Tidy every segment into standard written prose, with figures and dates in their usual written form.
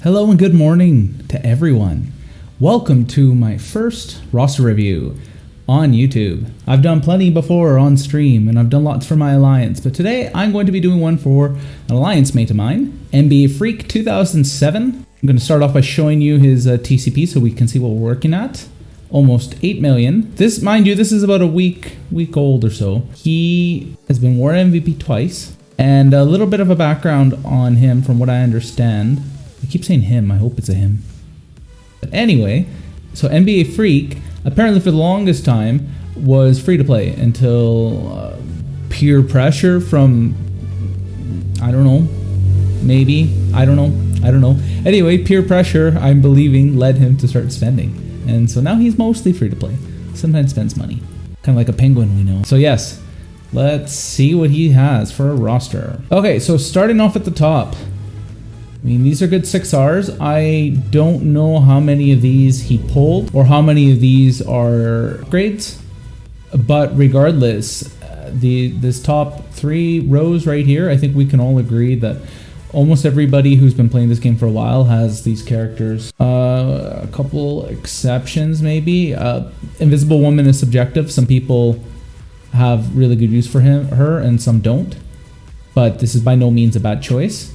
Hello and good morning to everyone. Welcome to my first roster review on YouTube. I've done plenty before on stream and I've done lots for my alliance, but today I'm going to be doing one for an alliance mate of mine, NBAFreak2007. I'm going to start off by showing you his TCP so we can see what we're working at. Almost 8 million. This, mind you, this is about a week old or so. He has been War MVP twice, and a little bit of a background on him from what I understand. I keep saying him, I hope it's a him. But anyway, so NBA Freak, apparently for the longest time, was free to play until peer pressure from, I don't know, maybe, I don't know. Anyway, peer pressure, I'm believing, led him to start spending. And so now he's mostly free to play. Sometimes spends money. Kind of like a penguin we know. So yes, let's see what he has for a roster. Okay, so starting off at the top. I mean, these are good 6Rs. I don't know how many of these he pulled or how many of these are upgrades. But regardless, this top 3 rows right here, I think we can all agree that almost everybody who's been playing this game for a while has these characters. A couple exceptions maybe. Invisible Woman is subjective. Some people have really good use for her and some don't. But this is by no means a bad choice.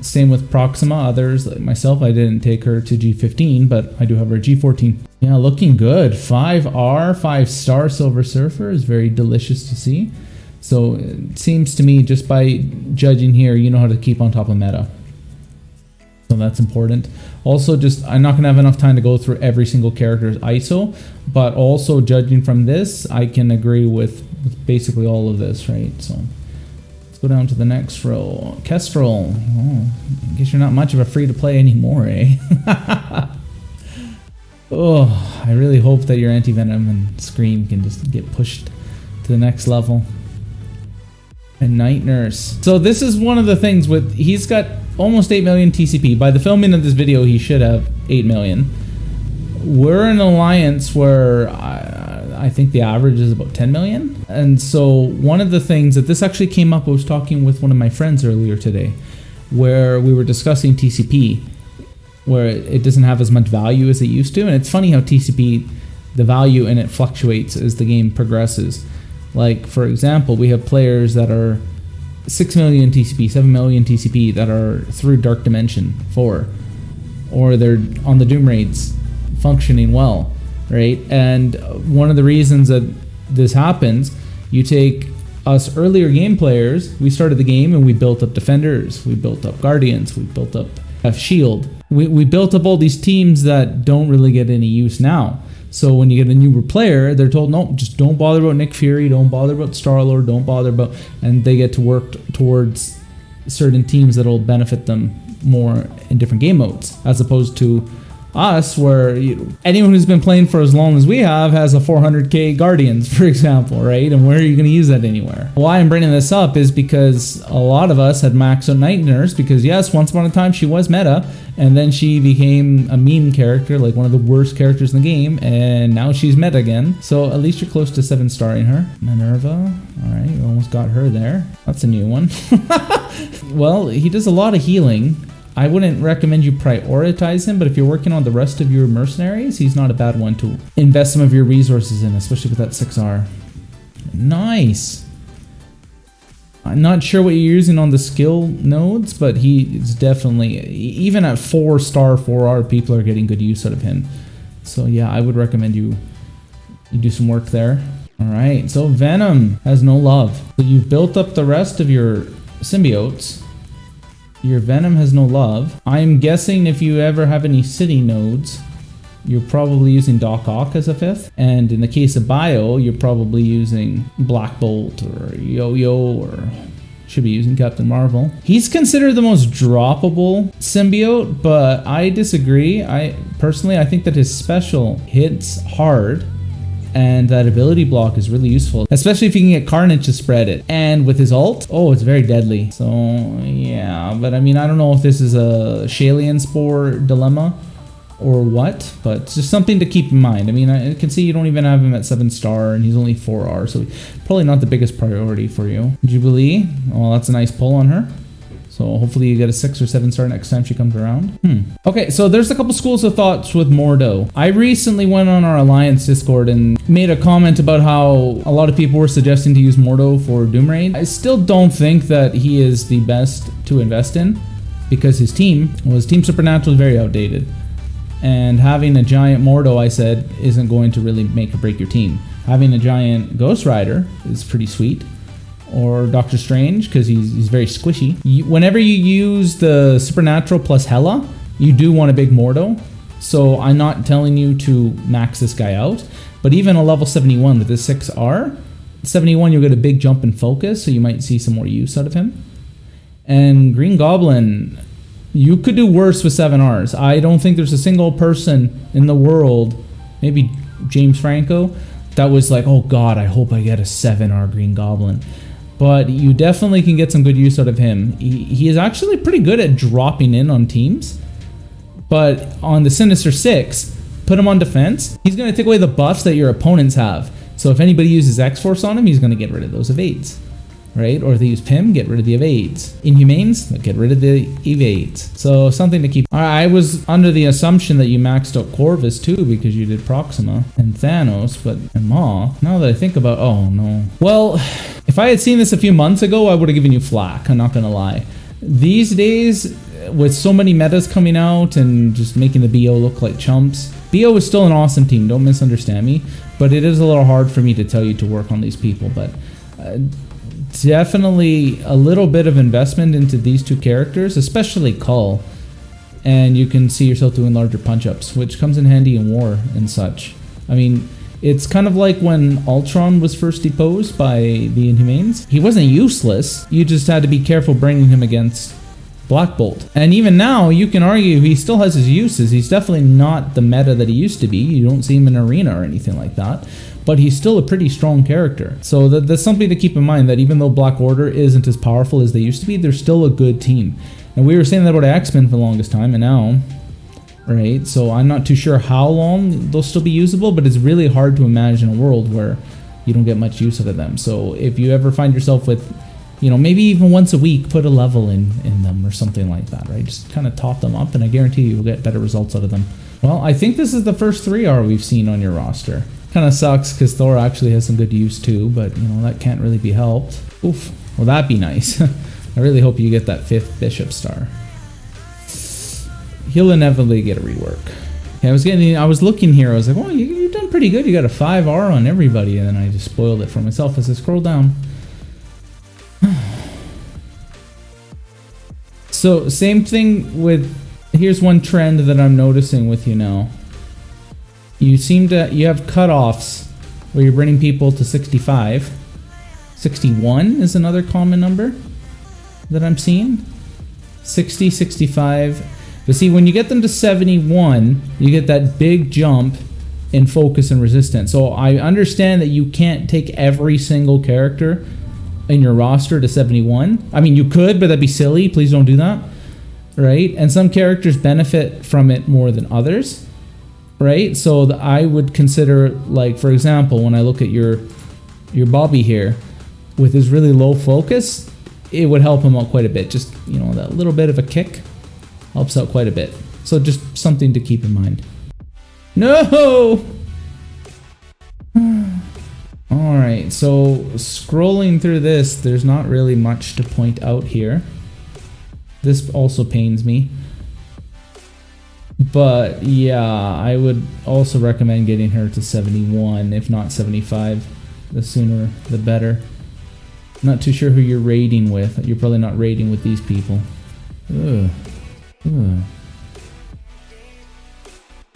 Same with Proxima. Others, like myself, I didn't take her to G15, but I do have her G14. Yeah, looking good. 5R, 5-star Silver Surfer is very delicious to see. So it seems to me, just by judging here, you know how to keep on top of meta. So that's important. Also, just I'm not going to have enough time to go through every single character's ISO, but also judging from this, I can agree with basically all of this, right? So let's go down to the next row. Kestrel. Oh, I guess you're not much of a free-to-play anymore, eh? Oh, I really hope that your Anti-Venom and Scream can just get pushed to the next level. And Night Nurse. So this is one of the things with, he's got almost 8 million TCP. By the filming of this video, he should have 8 million. We're an alliance where I think the average is about 10 million. And so one of the things that this actually came up, I was talking with one of my friends earlier today, where we were discussing TCP, where it doesn't have as much value as it used to. And it's funny how TCP, the value in it fluctuates as the game progresses. Like, for example, we have players that are 6 million TCP, 7 million TCP that are through Dark Dimension 4. Or they're on the Doom raids functioning well, right? And one of the reasons that this happens, you take us earlier game players, we started the game and we built up Defenders, we built up Guardians, we built up Shield. We built up all these teams that don't really get any use now. So when you get a newer player, they're told, no, just don't bother about Nick Fury, don't bother about Star-Lord, don't bother about... And they get to work towards certain teams that'll benefit them more in different game modes, as opposed to us, where anyone who's been playing for as long as we have has a 400k Guardians, for example, right? And where are you going to use that anywhere? Why I'm bringing this up is because a lot of us had maxed out Night Nurse, because yes, once upon a time she was meta, and then she became a meme character, like one of the worst characters in the game, and now she's meta again. So at least you're close to 7-starring her. Minerva, alright, you almost got her there. That's a new one. Well, he does a lot of healing. I wouldn't recommend you prioritize him, but if you're working on the rest of your mercenaries, he's not a bad one to invest some of your resources in, especially with that 6R. Nice! I'm not sure what you're using on the skill nodes, but he is definitely, even at 4-star 4R, people are getting good use out of him. So yeah, I would recommend you do some work there. Alright, so Venom has no love. So you've built up the rest of your symbiotes. Your Venom has no love. I'm guessing if you ever have any city nodes, you're probably using Doc Ock as a 5th. And in the case of Bio, you're probably using Black Bolt or Yo-Yo, or should be using Captain Marvel. He's considered the most droppable symbiote, but I disagree. Personally, I think that his special hits hard, and that ability block is really useful, especially if you can get Carnage to spread it. And with his ult, oh, it's very deadly. So yeah, but I mean, I don't know if this is a Shalian Spore dilemma or what, but it's just something to keep in mind. I mean, I can see you don't even have him at 7-star, and he's only 4R, so probably not the biggest priority for you. Jubilee, oh, that's a nice pull on her. So hopefully you get a 6 or 7 star next time she comes around. Okay, so there's a couple schools of thoughts with Mordo. I recently went on our Alliance Discord and made a comment about how a lot of people were suggesting to use Mordo for Doom Raid. I still don't think that he is the best to invest in because his team Supernatural is very outdated. And having a giant Mordo, I said, isn't going to really make or break your team. Having a giant Ghost Rider is pretty sweet. Or Doctor Strange, because he's very squishy. Whenever you use the Supernatural plus Hela, you do want a big Mordo. So I'm not telling you to max this guy out. But even a level 71 with this 6R, 71 you'll get a big jump in focus, so you might see some more use out of him. And Green Goblin, you could do worse with 7Rs. I don't think there's a single person in the world, maybe James Franco, that was like, oh god, I hope I get a 7R Green Goblin. But you definitely can get some good use out of him. He is actually pretty good at dropping in on teams. But on the Sinister 6, put him on defense. He's going to take away the buffs that your opponents have. So if anybody uses X-Force on him, he's going to get rid of those evades. Right? Or if they use PIM, get rid of the evades. Inhumanes, get rid of the evades. So something to keep. I was under the assumption that you maxed out Corvus too because you did Proxima and Thanos, and Maw. Now that I think about, oh no. Well, if I had seen this a few months ago, I would have given you flack. I'm not gonna lie. These days, with so many metas coming out and just making the BO look like chumps, BO is still an awesome team. Don't misunderstand me, but it is a little hard for me to tell you to work on these people. But definitely a little bit of investment into these two characters, especially Cull, and you can see yourself doing larger punch-ups, which comes in handy in war and such. I mean, it's kind of like when Ultron was first deposed by the Inhumanes. He wasn't useless, you just had to be careful bringing him against Black Bolt. And even now, you can argue he still has his uses. He's definitely not the meta that he used to be. You don't see him in Arena or anything like that. But he's still a pretty strong character. So that's something to keep in mind, that even though Black Order isn't as powerful as they used to be, they're still a good team. And we were saying that about X-Men for the longest time, and now, right? So I'm not too sure how long they'll still be usable, but it's really hard to imagine a world where you don't get much use out of them. So if you ever find yourself with, you know, maybe even once a week, put a level in them or something like that, right? Just kind of top them up, and I guarantee you'll get better results out of them. Well, I think this is the first 3R we've seen on your roster. Kind of sucks because Thor actually has some good use too, but you know, that can't really be helped. Oof. Well, that'd be nice. I really hope you get that 5th Bishop star. He'll inevitably get a rework. Okay, I was looking here, I was like, oh, you've done pretty good. You got a 5R on everybody, and then I just spoiled it for myself as I scroll down. So, same thing with, here's one trend that I'm noticing with you now. You have cutoffs where you're bringing people to 65. 61 is another common number that I'm seeing. 60, 65. But see, when you get them to 71, you get that big jump in focus and resistance. So I understand that you can't take every single character in your roster to 71. I mean, you could, but that'd be silly. Please don't do that. Right? And some characters benefit from it more than others. Right? So I would consider, like, for example, when I look at your Bobby here, with his really low focus, it would help him out quite a bit. Just, you know, that little bit of a kick helps out quite a bit. So just something to keep in mind. No! Alright, so scrolling through this, there's not really much to point out here. This also pains me. But yeah, I would also recommend getting her to 71, if not 75. The sooner, the better. Not too sure who you're raiding with. You're probably not raiding with these people. Ugh. Ugh.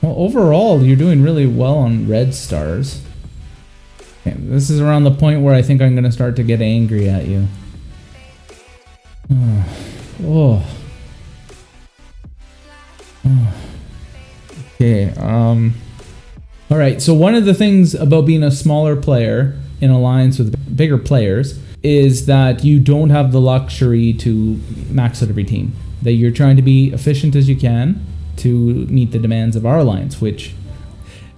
Well, overall, you're doing really well on red stars. Okay, this is around the point where I think I'm going to start to get angry at you. Oh. Okay, alright, so one of the things about being a smaller player in alliance with bigger players is that you don't have the luxury to max out every team. That you're trying to be efficient as you can to meet the demands of our alliance, which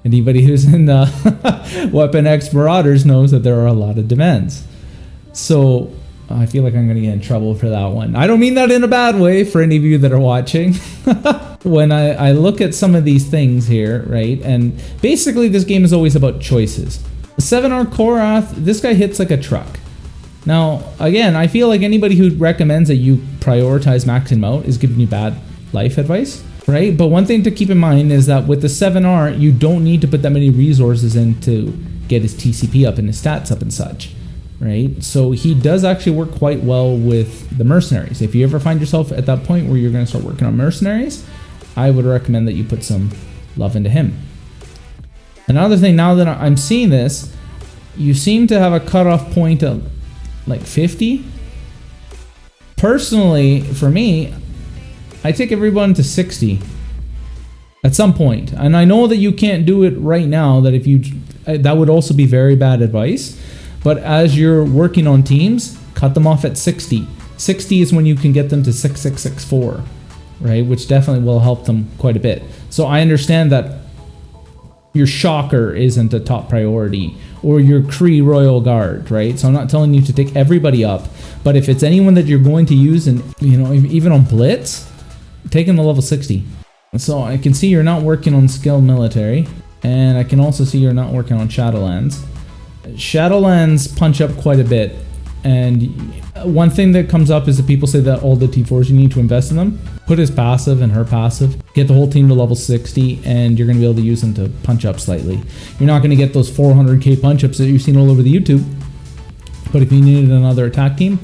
anybody who's in the Weapon X Marauders knows that there are a lot of demands. So I feel like I'm going to get in trouble for that one. I don't mean that in a bad way for any of you that are watching. When I look at some of these things here, right, and basically this game is always about choices. The 7R Korath, this guy hits like a truck. Now, again, I feel like anybody who recommends that you prioritize maxing him out is giving you bad life advice, right? But one thing to keep in mind is that with the 7R, you don't need to put that many resources in to get his TCP up and his stats up and such, right? So he does actually work quite well with the mercenaries. If you ever find yourself at that point where you're going to start working on mercenaries, I would recommend that you put some love into him. Another thing, now that I'm seeing this, you seem to have a cutoff point of like 50. Personally, for me, I take everyone to 60 at some point. And I know that you can't do it right now, that would also be very bad advice. But as you're working on teams, cut them off at 60. 60 is when you can get them to 6664, right? Which definitely will help them quite a bit. So I understand that your Shocker isn't a top priority, or your Kree Royal Guard, right? So I'm not telling you to take everybody up, but if it's anyone that you're going to use, and even on Blitz, take them to level 60. So I can see you're not working on skilled military, and I can also see you're not working on Shadowlands. Shadowlands punch up quite a bit, and one thing that comes up is that people say that all the T4s, you need to invest in them. Put his passive and her passive, get the whole team to level 60, and you're going to be able to use them to punch up slightly. You're not going to get those 400k punch ups that you've seen all over the YouTube, but if you needed another attack team,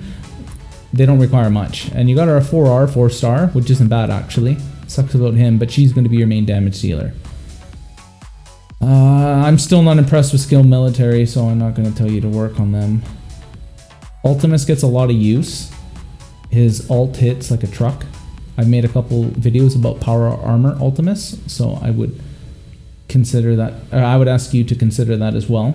they don't require much. And you got her a 4R, 4-star, which isn't bad actually. Sucks about him, but she's going to be your main damage dealer. I'm still not impressed with skilled military, so I'm not going to tell you to work on them. Ultimus gets a lot of use. His ult hits like a truck. I've made a couple videos about power armor Ultimus, so I would consider that, or I would ask you to consider that as well.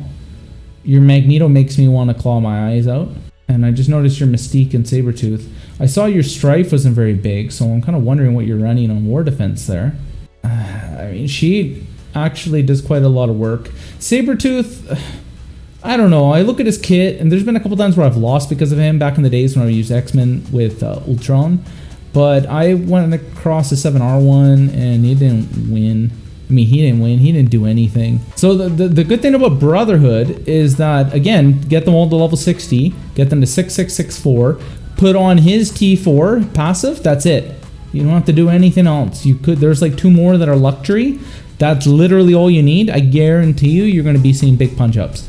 Your Magneto makes me want to claw my eyes out, and I just noticed your Mystique and Sabretooth. I saw your Strife wasn't very big, so I'm kind of wondering what you're running on War Defense there. I mean, she actually does quite a lot of work. Sabretooth, I don't know. I look at his kit, and there's been a couple times where I've lost because of him back in the days when I used X-Men with Ultron. But I went across the 7R one, and he didn't win. I mean, he didn't win. He didn't do anything. So the good thing about Brotherhood is that, again, get them all to level 60, get them to 6664, put on his T4 passive, that's it. You don't have to do anything else. There's like 2 more that are luxury. That's literally all you need. I guarantee you're going to be seeing big punch-ups.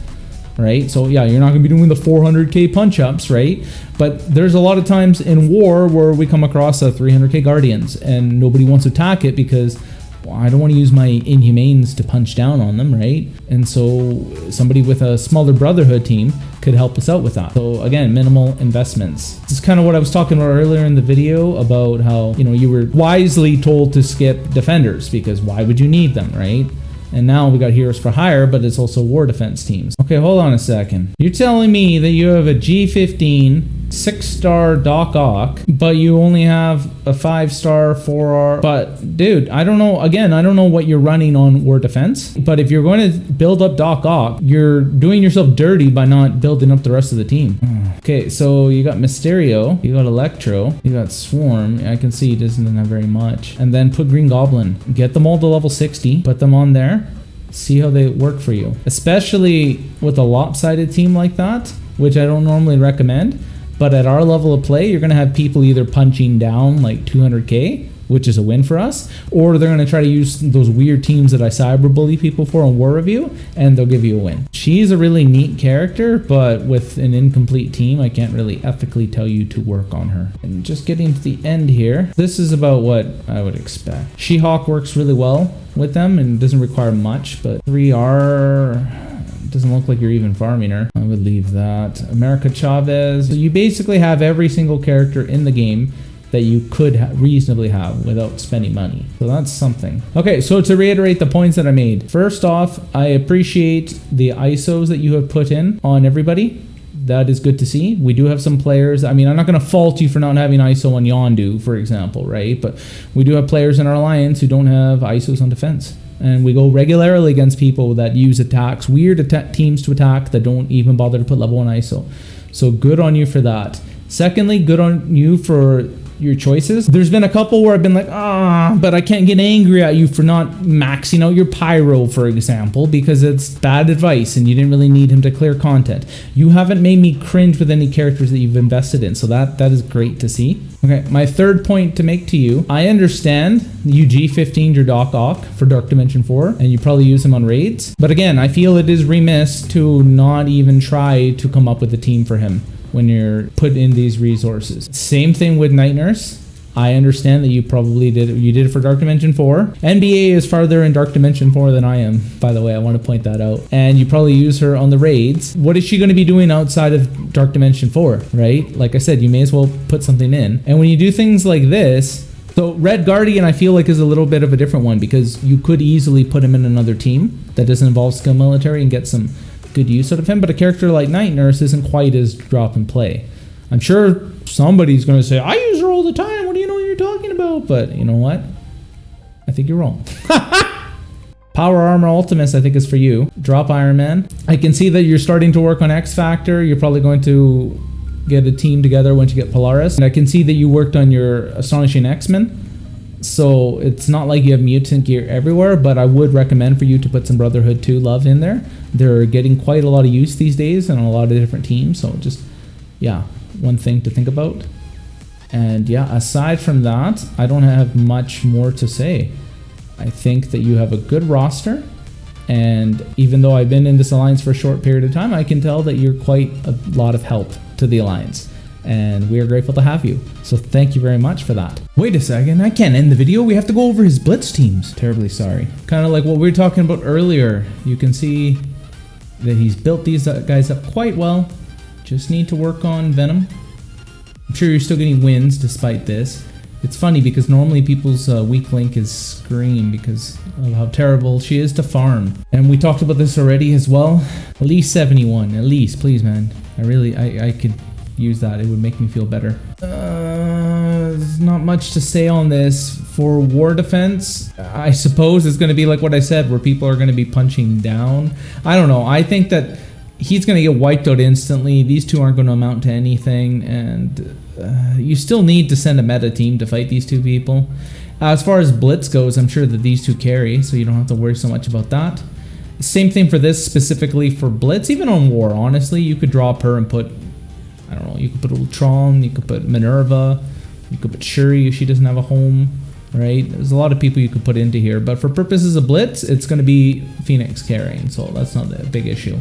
Right? So yeah, you're not going to be doing the 400k punch-ups, right? But there's a lot of times in war where we come across a 300k Guardians and nobody wants to attack it because, well, I don't want to use my Inhumanes to punch down on them, right? And so somebody with a smaller Brotherhood team could help us out with that. So again, minimal investments. This is kind of what I was talking about earlier in the video about how, you were wisely told to skip defenders because why would you need them, right? And now we got Heroes for Hire, but it's also War Defense teams. Okay, hold on a second. You're telling me that you have a G15 6-star Doc Ock, but you only have a 5-star 4R. But dude, I don't know. Again, I don't know what you're running on War Defense. But if you're going to build up Doc Ock, you're doing yourself dirty by not building up the rest of the team. Okay, so you got Mysterio, you got Electro, you got Swarm. I can see he doesn't have very much. And then put Green Goblin. Get them all to level 60. Put them on there. See how they work for you. Especially with a lopsided team like that, which I don't normally recommend. But at our level of play, you're going to have people either punching down like 200k, which is a win for us, or they're going to try to use those weird teams that I cyberbully people for on War Review, and they'll give you a win. She's a really neat character, but with an incomplete team, I can't really ethically tell you to work on her. And just getting to the end here, this is about what I would expect. She-Hulk works really well with them and doesn't require much, but 3R... doesn't look like you're even farming her. I would leave that. America Chavez. So you basically have every single character in the game that you could reasonably have without spending money. So that's something. Okay, so to reiterate the points that I made. First off, I appreciate the ISOs that you have put in on everybody. That is good to see. We do have some players. I mean, I'm not going to fault you for not having ISO on Yondu, for example, right? But we do have players in our alliance who don't have ISOs on defense. And we go regularly against people that use attacks, weird teams to attack that don't even bother to put level 1 ISO. So good on you for that. Secondly, good on you for your choices. There's been a couple where I've been like, but I can't get angry at you for not maxing out your pyro, for example, because it's bad advice and you didn't really need him to clear content. You haven't made me cringe with any characters that you've invested in, so that is great to see. Okay, my third point to make to you, I understand you G15'd your Doc Ock for Dark Dimension 4, and you probably use him on raids, but again, I feel it is remiss to not even try to come up with a team for him when you're put in these resources. Same thing with Night Nurse. I understand that you probably did it for Dark Dimension 4. NBA is farther in Dark Dimension 4 than I am, by the way. I want to point that out. And you probably use her on the raids. What is she going to be doing outside of Dark Dimension 4, right? Like I said, you may as well put something in. And when you do things like this, so Red Guardian I feel like is a little bit of a different one because you could easily put him in another team that doesn't involve skill military and get some good use out of him, but a character like Night Nurse isn't quite as drop and play. I'm sure somebody's going to say, I use her all the time, what do you know what you're talking about? But you know what? I think you're wrong. Power Armor Ultimus I think is for you. Drop Iron Man. I can see that you're starting to work on X Factor. You're probably going to get a team together once you get Polaris. And I can see that you worked on your Astonishing X-Men. So it's not like you have mutant gear everywhere, but I would recommend for you to put some Brotherhood 2 love in there. They're getting quite a lot of use these days on a lot of different teams. So just, yeah, one thing to think about. And yeah, aside from that, I don't have much more to say. I think that you have a good roster. And even though I've been in this alliance for a short period of time, I can tell that you're quite a lot of help to the alliance. And we are grateful to have you. So thank you very much for that. Wait a second, I can't end the video. We have to go over his blitz teams. Terribly sorry. Kind of like what we were talking about earlier. You can see that he's built these guys up quite well. Just need to work on Venom. I'm sure you're still getting wins despite this. It's funny because normally people's weak link is Scream because of how terrible she is to farm. And we talked about this already as well. At least 71, at least, please man. I could use that. It would make me feel better. There's not much to say on this. For war defense, I suppose it's going to be like what I said, where people are going to be punching down. I don't know. I think that he's going to get wiped out instantly. These two aren't going to amount to anything, and you still need to send a meta team to fight these two people. As far as blitz goes, I'm sure that these two carry, so you don't have to worry so much about that. Same thing for this, specifically for blitz. Even on war, honestly, you could drop her and put, I don't know, you could put Ultron, you could put Minerva, you could put Shuri if she doesn't have a home, right? There's a lot of people you could put into here, but for purposes of blitz, it's going to be Phoenix carrying, so that's not a big issue.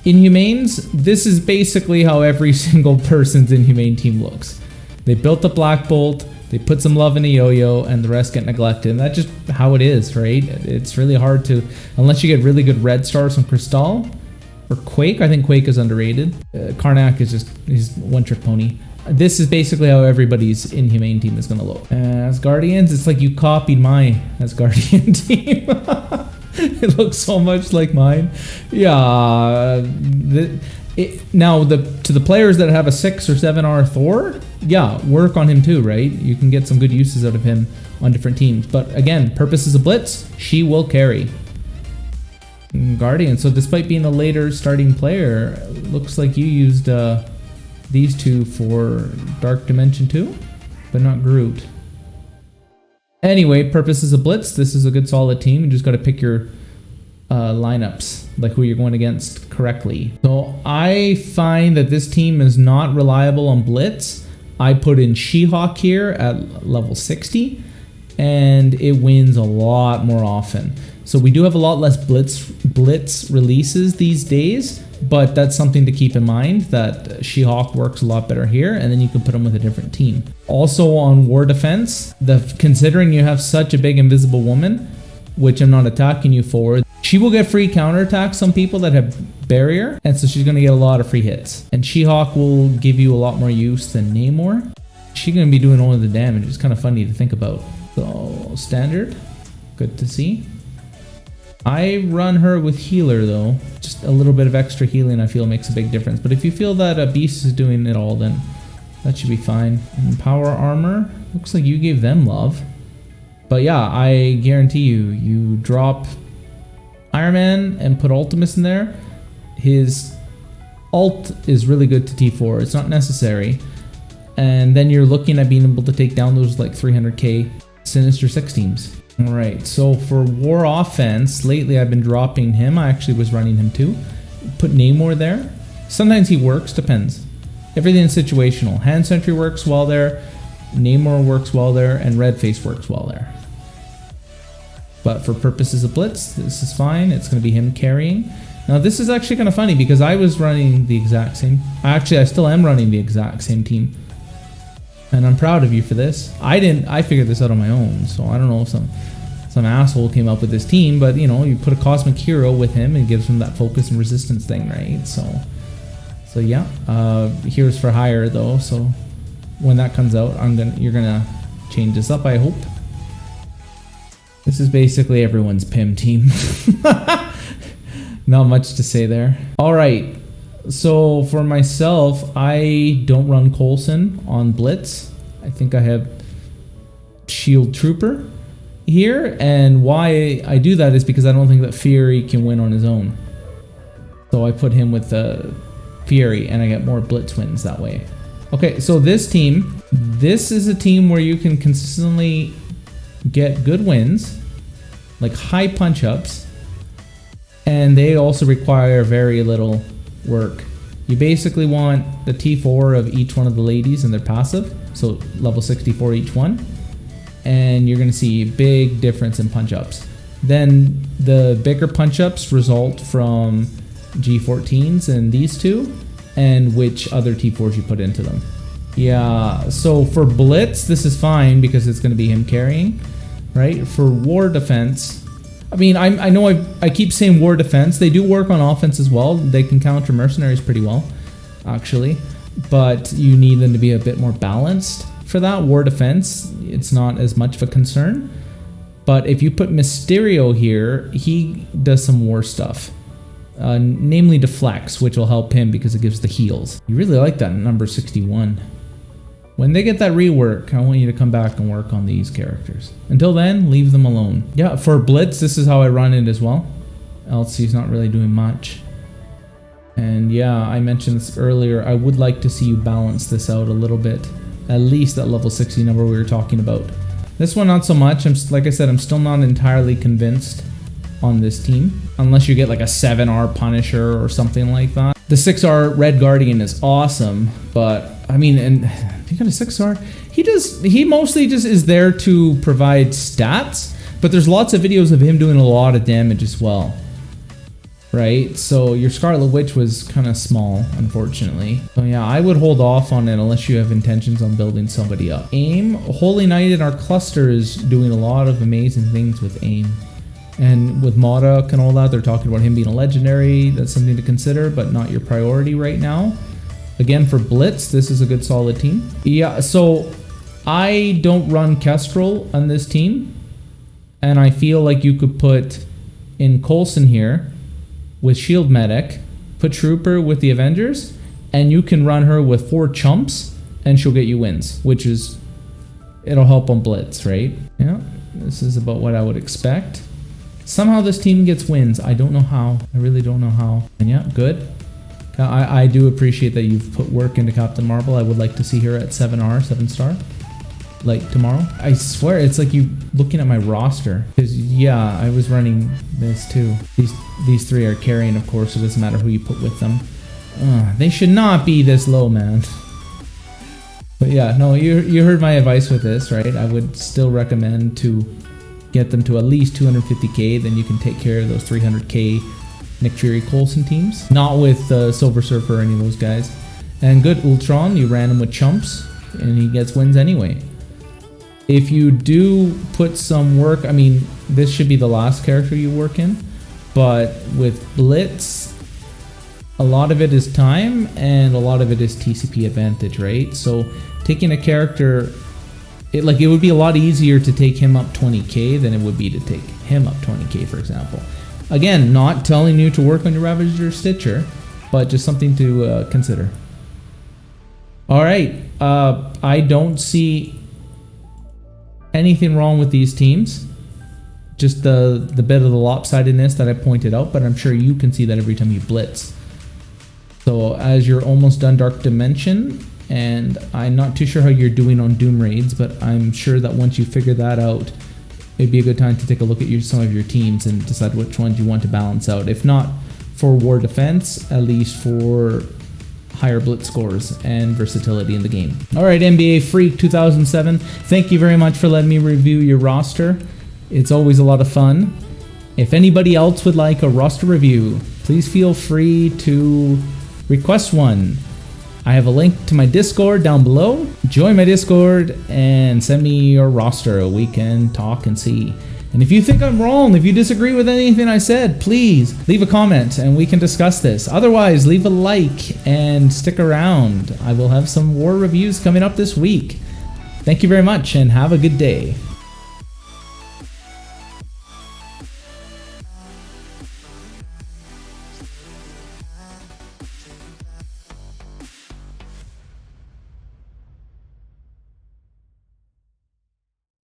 Inhumanes, this is basically how every single person's Inhumane team looks. They built a Black Bolt, they put some love in a yo-yo, and the rest get neglected. And that's just how it is, right? It's really hard to, unless you get really good red stars from Crystal, or Quake. I think Quake is underrated. Karnak is just, he's one-trick pony. This is basically how everybody's Inhumane team is going to look. As Guardians, it's like you copied my Asgardian team. It looks so much like mine. Yeah. Now, to the players that have a 6 or 7R Thor, yeah, work on him too, right? You can get some good uses out of him on different teams. But again, purposes of blitz, she will carry. Guardian, so despite being a later starting player, looks like you used these two for Dark Dimension 2, but not Groot. Anyway, purposes of blitz, this is a good solid team. You just got to pick your lineups, like who you're going against correctly. So I find that this team is not reliable on blitz. I put in She-Hulk here at level 60, and it wins a lot more often. So we do have a lot less blitz releases these days, but that's something to keep in mind, that She-Hulk works a lot better here, and then you can put them with a different team. Also on war defense, considering you have such a big invisible woman, which I'm not attacking you for, she will get free counterattacks on people that have barrier, and so she's going to get a lot of free hits. And She-Hulk will give you a lot more use than Namor. She's going to be doing all of the damage. It's kind of funny to think about. So standard, good to see. I run her with healer though. Just a little bit of extra healing I feel makes a big difference. But if you feel that a beast is doing it all, then that should be fine. And power armor, looks like you gave them love. But yeah, I guarantee you drop Iron Man and put Ultimus in there. His alt is really good to T4. It's not necessary. And then you're looking at being able to take down those like 300k Sinister 6 teams. Alright, so for war offense, lately I've been dropping him. I actually was running him too. Put Namor there. Sometimes he works, depends. Everything's situational. Hand Sentry works well there, Namor works well there, and Redface works well there. But for purposes of Blitz, this is fine. It's going to be him carrying. Now this is actually kind of funny because I was running the exact same... Actually, I still am running the exact same team. And I'm proud of you for this. I figured this out on my own, so I don't know if some asshole came up with this team, but you know, you put a Cosmic Hero with him and gives him that focus and resistance thing, right? So yeah, Heroes for Hire though, so when that comes out, you're gonna change this up, I hope. This is basically everyone's PIM team. Not much to say there. Alright, so for myself, I don't run Coulson on Blitz. I think I have Shield Trooper here, and why I do that is because I don't think that Fury can win on his own. So I put him with Fury, and I get more Blitz wins that way. Okay, so this team, this is a team where you can consistently get good wins, like high punch-ups, and they also require very little work. You basically want the T4 of each one of the ladies and their passive, so level 64 each one, and you're going to see a big difference in punch-ups. Then the bigger punch-ups result from G14s and these two, and which other T4s you put into them. Yeah, so for Blitz, this is fine because it's going to be him carrying, right? For War Defense, I mean, I know I keep saying War Defense. They do work on offense as well. They can counter mercenaries pretty well, actually. But you need them to be a bit more balanced. For that War Defense, it's not as much of a concern. But if you put Mysterio here, he does some war stuff. Namely Deflects, which will help him because it gives the heals. You really like that number 61. When they get that rework, I want you to come back and work on these characters. Until then, leave them alone. Yeah, for Blitz, this is how I run it as well. Else he's not really doing much. And yeah, I mentioned this earlier. I would like to see you balance this out a little bit. At least that level 60 number we were talking about. This one, not so much. Like I said, I'm still not entirely convinced on this team. Unless you get like a 7R Punisher or something like that. The 6R Red Guardian is awesome, but I mean, and he got a 6R. He mostly just is there to provide stats, but there's lots of videos of him doing a lot of damage as well. Right? So your Scarlet Witch was kind of small, unfortunately. So yeah, I would hold off on it unless you have intentions on building somebody up. AIM, Holy Knight in our cluster is doing a lot of amazing things with AIM. And with Modok and all that, they're talking about him being a legendary. That's something to consider, but not your priority right now. Again, for Blitz, this is a good solid team. Yeah, so I don't run Kestrel on this team. And I feel like you could put in Coulson here with Shield Medic, put Trooper with the Avengers, and you can run her with 4 chumps, and she'll get you wins, which is, it'll help on Blitz, right? Yeah, this is about what I would expect. Somehow this team gets wins. I don't know how. I really don't know how. And yeah, good. I do appreciate that you've put work into Captain Marvel. I would like to see her at 7 star. Like tomorrow. I swear it's like you looking at my roster. Because yeah, I was running this too. These 3 are carrying, of course. It doesn't matter who you put with them. They should not be this low, man. But yeah, no, you heard my advice with this, right? I would still recommend to get them to at least 250k, then you can take care of those 300k Nick Fury Coulson teams. Not with Silver Surfer or any of those guys. And good, Ultron, you ran him with chumps, and he gets wins anyway. If you do put some work, I mean, this should be the last character you work in, but with Blitz, a lot of it is time, and a lot of it is TCP advantage, right? So taking a character... It would be a lot easier to take him up 20k than it would be to take him up 20k, for example. Again, not telling you to work on your Ravager Stitcher, but just something to consider. Alright, I don't see anything wrong with these teams. Just the bit of the lopsidedness that I pointed out, but I'm sure you can see that every time you blitz. So as you're almost done Dark Dimension, and I'm not too sure how you're doing on Doom raids, but I'm sure that once you figure that out, it'd be a good time to take a look at some of your teams and decide which ones you want to balance out. If not for war defense, at least for higher blitz scores and versatility in the game. All right, NBAFreak2007, thank you very much for letting me review your roster. It's always a lot of fun. If anybody else would like a roster review, please feel free to request one. I have a link to my Discord down below. Join my Discord and send me your roster. We can talk and see. And if you think I'm wrong, if you disagree with anything I said, please leave a comment and we can discuss this. Otherwise, leave a like and stick around. I will have some war reviews coming up this week. Thank you very much and have a good day.